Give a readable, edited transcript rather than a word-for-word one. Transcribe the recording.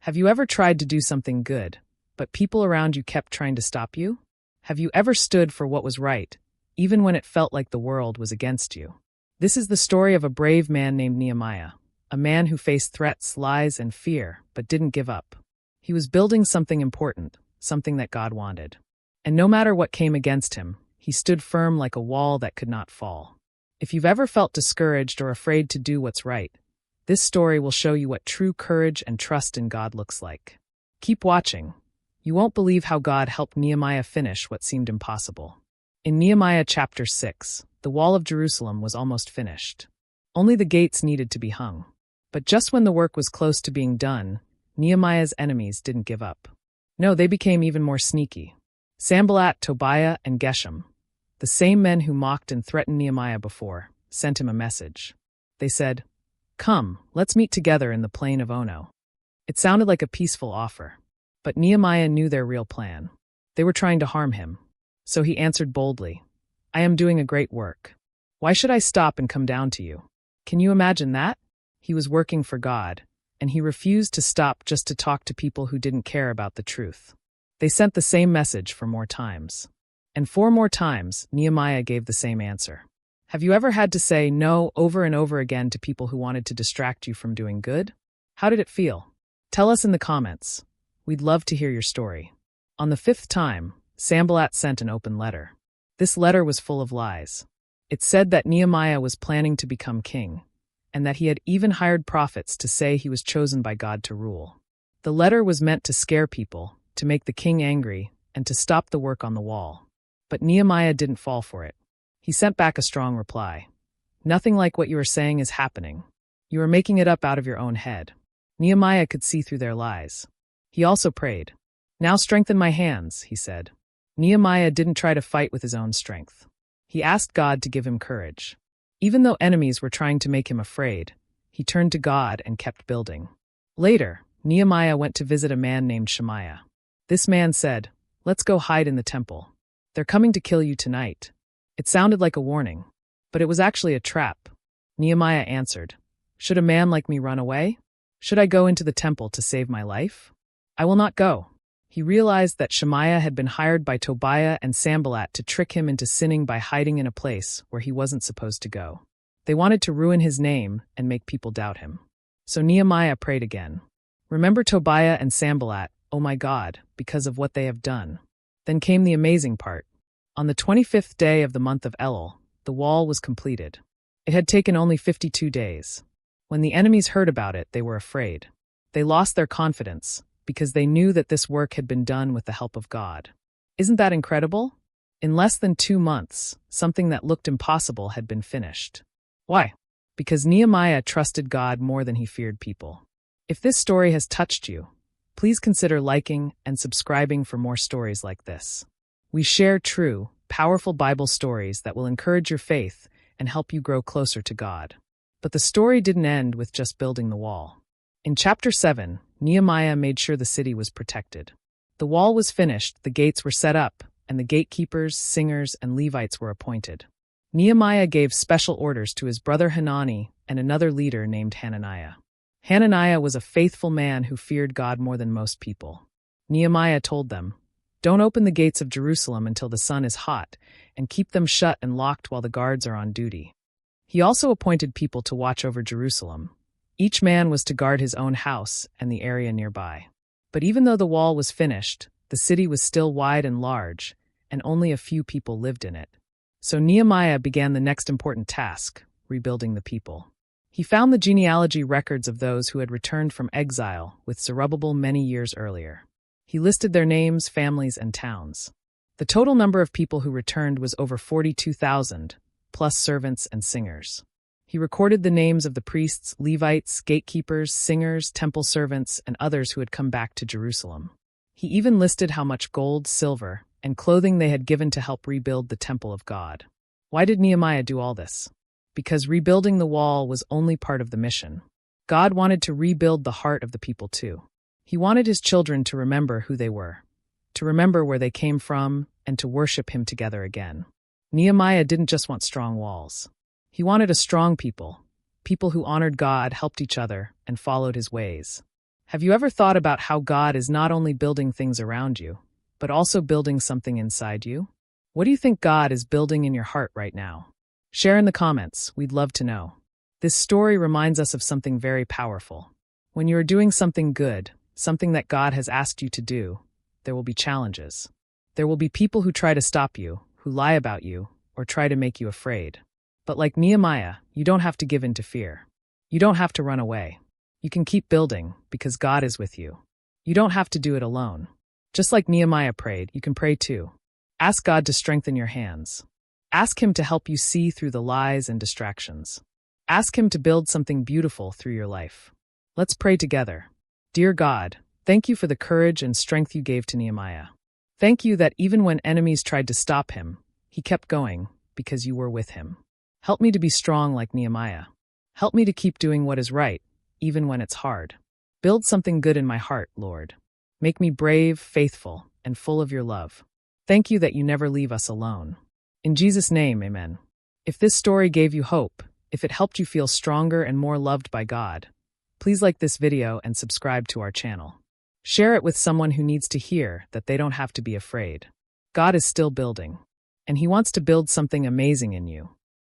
Have you ever tried to do something good, but people around you kept trying to stop you? Have you ever stood for what was right, even when it felt like the world was against you? This is the story of a brave man named Nehemiah, a man who faced threats, lies, and fear, but didn't give up. He was building something important, something that God wanted. And no matter what came against him, he stood firm like a wall that could not fall. If you've ever felt discouraged or afraid to do what's right, this story will show you what true courage and trust in God looks like. Keep watching. You won't believe how God helped Nehemiah finish what seemed impossible. In Nehemiah chapter 6, the wall of Jerusalem was almost finished. Only the gates needed to be hung. But just when the work was close to being done, Nehemiah's enemies didn't give up. No, they became even more sneaky. Sanballat, Tobiah, and Geshem, the same men who mocked and threatened Nehemiah before, sent him a message. They said, "Come, let's meet together in the plain of Ono." It sounded like a peaceful offer, but Nehemiah knew their real plan. They were trying to harm him. So he answered boldly, "I am doing a great work. Why should I stop and come down to you?" Can you imagine that? He was working for God, and he refused to stop just to talk to people who didn't care about the truth. They sent the same message for more times. And 4 more times, Nehemiah gave the same answer. Have you ever had to say no over and over again to people who wanted to distract you from doing good? How did it feel? Tell us in the comments. We'd love to hear your story. On the 5th time, Sanballat sent an open letter. This letter was full of lies. It said that Nehemiah was planning to become king, and that he had even hired prophets to say he was chosen by God to rule. The letter was meant to scare people, to make the king angry, and to stop the work on the wall. But Nehemiah didn't fall for it. He sent back a strong reply. "Nothing like what you are saying is happening. You are making it up out of your own head." Nehemiah could see through their lies. He also prayed. "Now strengthen my hands," he said. Nehemiah didn't try to fight with his own strength. He asked God to give him courage. Even though enemies were trying to make him afraid, he turned to God and kept building. Later, Nehemiah went to visit a man named Shemaiah. This man said, "Let's go hide in the temple. They're coming to kill you tonight." It sounded like a warning, but it was actually a trap. Nehemiah answered, "Should a man like me run away? Should I go into the temple to save my life? I will not go." He realized that Shemaiah had been hired by Tobiah and Sanballat to trick him into sinning by hiding in a place where he wasn't supposed to go. They wanted to ruin his name and make people doubt him. So Nehemiah prayed again. "Remember Tobiah and Sanballat, oh my God, because of what they have done." Then came the amazing part. On the 25th day of the month of Elul, the wall was completed. It had taken only 52 days. When the enemies heard about it, they were afraid. They lost their confidence, because they knew that this work had been done with the help of God. Isn't that incredible? In less than 2 months, something that looked impossible had been finished. Why? Because Nehemiah trusted God more than he feared people. If this story has touched you, please consider liking and subscribing for more stories like this. We share true, powerful Bible stories that will encourage your faith and help you grow closer to God. But the story didn't end with just building the wall. In chapter 7, Nehemiah made sure the city was protected. The wall was finished, the gates were set up, and the gatekeepers, singers, and Levites were appointed. Nehemiah gave special orders to his brother Hanani and another leader named Hananiah. Hananiah was a faithful man who feared God more than most people. Nehemiah told them, "Don't open the gates of Jerusalem until the sun is hot, and keep them shut and locked while the guards are on duty." He also appointed people to watch over Jerusalem. Each man was to guard his own house and the area nearby. But even though the wall was finished, the city was still wide and large, and only a few people lived in it. So Nehemiah began the next important task, rebuilding the people. He found the genealogy records of those who had returned from exile with Zerubbabel many years earlier. He listed their names, families, and towns. The total number of people who returned was over 42,000, plus servants and singers. He recorded the names of the priests, Levites, gatekeepers, singers, temple servants, and others who had come back to Jerusalem. He even listed how much gold, silver, and clothing they had given to help rebuild the temple of God. Why did Nehemiah do all this? Because rebuilding the wall was only part of the mission. God wanted to rebuild the heart of the people too. He wanted his children to remember who they were, to remember where they came from, and to worship him together again. Nehemiah didn't just want strong walls. He wanted a strong people, people who honored God, helped each other, and followed his ways. Have you ever thought about how God is not only building things around you, but also building something inside you? What do you think God is building in your heart right now? Share in the comments, we'd love to know. This story reminds us of something very powerful. When you are doing something good, something that God has asked you to do, there will be challenges. There will be people who try to stop you, who lie about you, or try to make you afraid. But like Nehemiah, you don't have to give in to fear. You don't have to run away. You can keep building because God is with you. You don't have to do it alone. Just like Nehemiah prayed, you can pray too. Ask God to strengthen your hands. Ask Him to help you see through the lies and distractions. Ask Him to build something beautiful through your life. Let's pray together. Dear God, thank you for the courage and strength you gave to Nehemiah. Thank you that even when enemies tried to stop him, he kept going because you were with him. Help me to be strong like Nehemiah. Help me to keep doing what is right, even when it's hard. Build something good in my heart, Lord. Make me brave, faithful, and full of your love. Thank you that you never leave us alone. In Jesus' name, amen. If this story gave you hope, if it helped you feel stronger and more loved by God, please like this video and subscribe to our channel. Share it with someone who needs to hear that they don't have to be afraid. God is still building, and He wants to build something amazing in you.